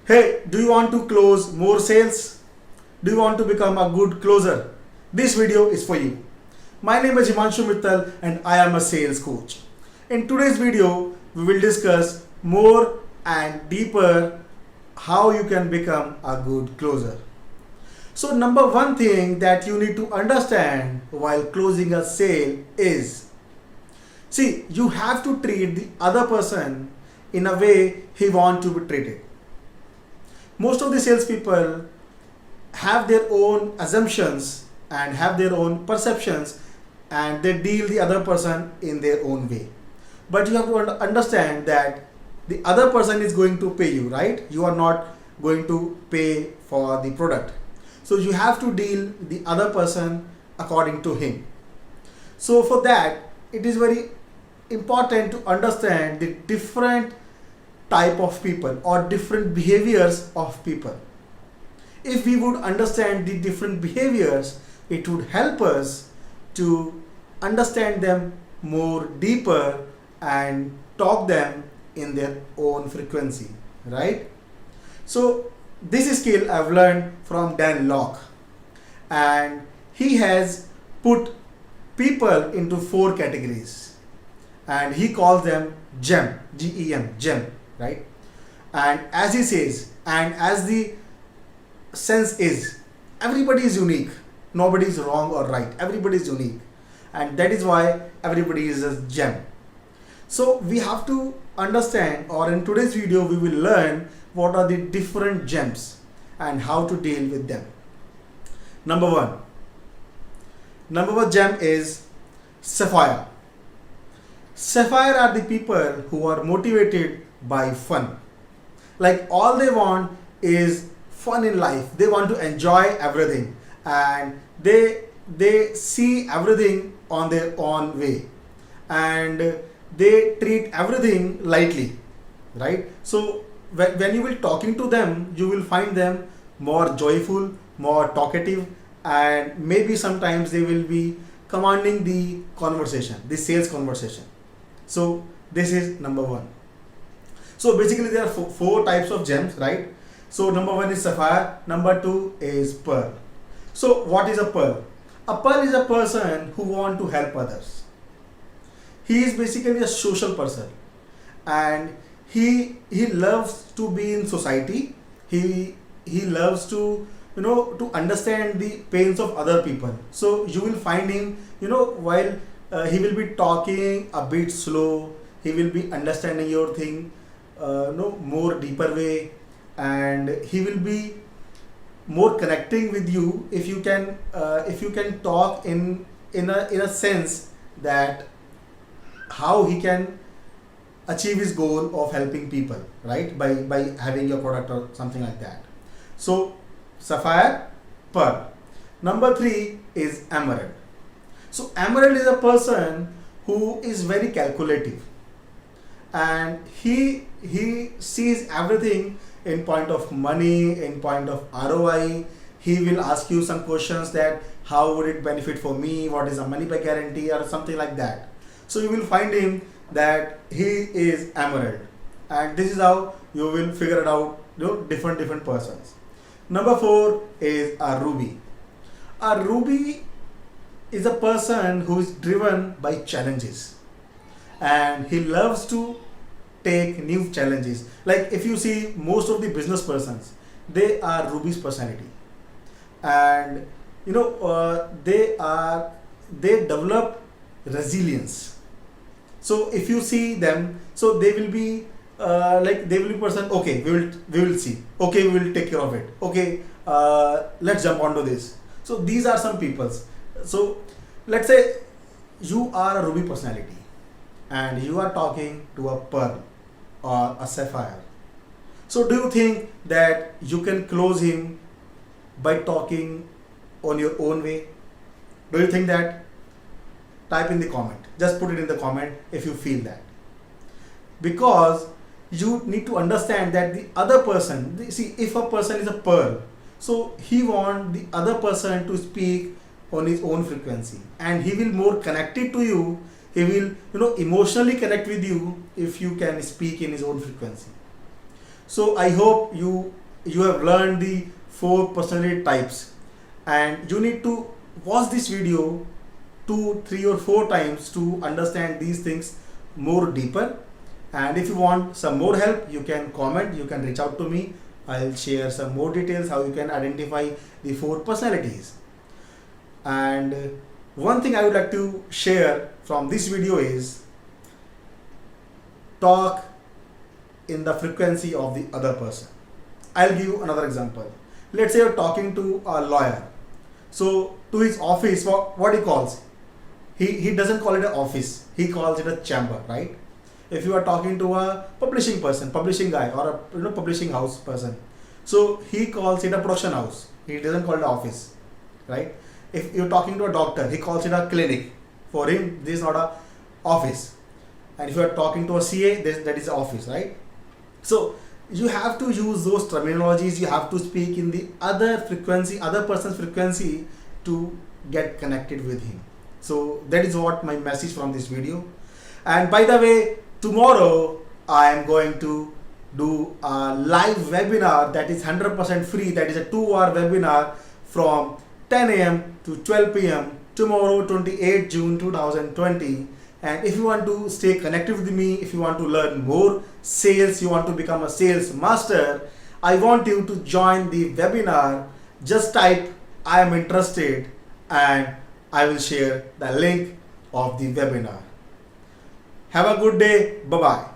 Hey, do you want to close more sales? Do you want to become a good closer? This video is for you. My name is Himanshu Mittal and I am a sales coach. In today's video, we will discuss more and deeper how you can become a good closer. So number one thing that you need to understand while closing a sale is, see, you have to treat the other person in a way he wants to be treated. Most of the salespeople have their own assumptions and have their own perceptions, and they deal the other person in their own way. But you have to understand that the other person is going to pay you, right? You are not going to pay for the product. So you have to deal the other person according to him. So for that, it is very important to understand the different type of people or different behaviors of people. If we would understand the different behaviors, it would help us to understand them more deeper and talk them in their own frequency, right? So this skill I've learned from Dan Locke, and he has put people into four categories, and he calls them gem, G-E-M, gem, right? And as he says, and as the sense is, everybody is unique. Nobody is wrong or right. Everybody is unique, and that is why everybody is a gem. So we have to understand, or in today's video we will learn what are the different gems and how to deal with them. Number one gem is sapphire. Sapphire are the people who are motivated by fun. Like all they want is fun in life. They want to enjoy everything, and they see everything on their own way, and they treat everything lightly, right? So when you will talking to them, you will find them more joyful, more talkative, and maybe sometimes they will be commanding the conversation, the sales conversation. So this is number one. So basically there are four types of gems, right? So number one is sapphire, number two is pearl. So what is a pearl? A pearl is a person who want to help others. He is basically a social person, and he loves to be in society. He loves to to understand the pains of other people. So you will find him while he will be talking a bit slow. He will be understanding your thing more deeper way, and he will be more connecting with you if you can talk in a sense that how he can achieve his goal of helping people, right, by having your product or something like that. So sapphire, pearl. Number three is emerald. So emerald is a person who is very calculative, and he sees everything in point of money, in point of ROI. He will ask you some questions that how would it benefit for me, what is a money back guarantee or something like that. So you will find him that he is emerald, and this is how you will figure it out, different persons. Number four is a ruby. A ruby is a person who is driven by challenges, and he loves to take new challenges. Like if you see most of the business persons, they are ruby's personality, and they develop resilience. So if you see them, so they will be they will be person, okay, we will see, okay, we will take care of it, okay, let's jump onto this. So these are some peoples. So let's say you are a ruby personality and you are talking to a pearl or a sapphire. So do you think that you can close him by talking on your own way? Do you think that? Type in the comment. Just put it in the comment if you feel that. Because you need to understand that the other person, see, if a person is a pearl, so he wants the other person to speak on his own frequency, and he will more connected to you. He will emotionally connect with you if you can speak in his own frequency. So I hope you have learned the 4 personality types, and you need to watch this video 2, 3 or 4 times to understand these things more deeper. And if you want some more help, you can comment, you can reach out to me. I'll share some more details how you can identify the 4 personalities. And one thing I would like to share from this video is talk in the frequency of the other person. I'll give you another example. Let's say you're talking to a lawyer. So to his office, what he calls, he doesn't call it an office, he calls it a chamber, right? If you are talking to a publishing person, publishing guy, or a publishing house person, so he calls it a production house, he doesn't call it an office, right? If you're talking to a doctor, he calls it a clinic. For him, this is not a office. And if you are talking to a CA, that is office, right? So you have to use those terminologies, you have to speak in the other frequency, other person's frequency, to get connected with him. So that is what my message from this video. And by the way, tomorrow I am going to do a live webinar that is 100% free. That is a 2-hour webinar from 10 a.m. to 12 p.m. tomorrow, 28 June 2020. And if you want to stay connected with me, if you want to learn more sales, you want to become a sales master, I want you to join the webinar. Just type I am interested and I will share the link of the webinar. Have a good day. Bye-bye.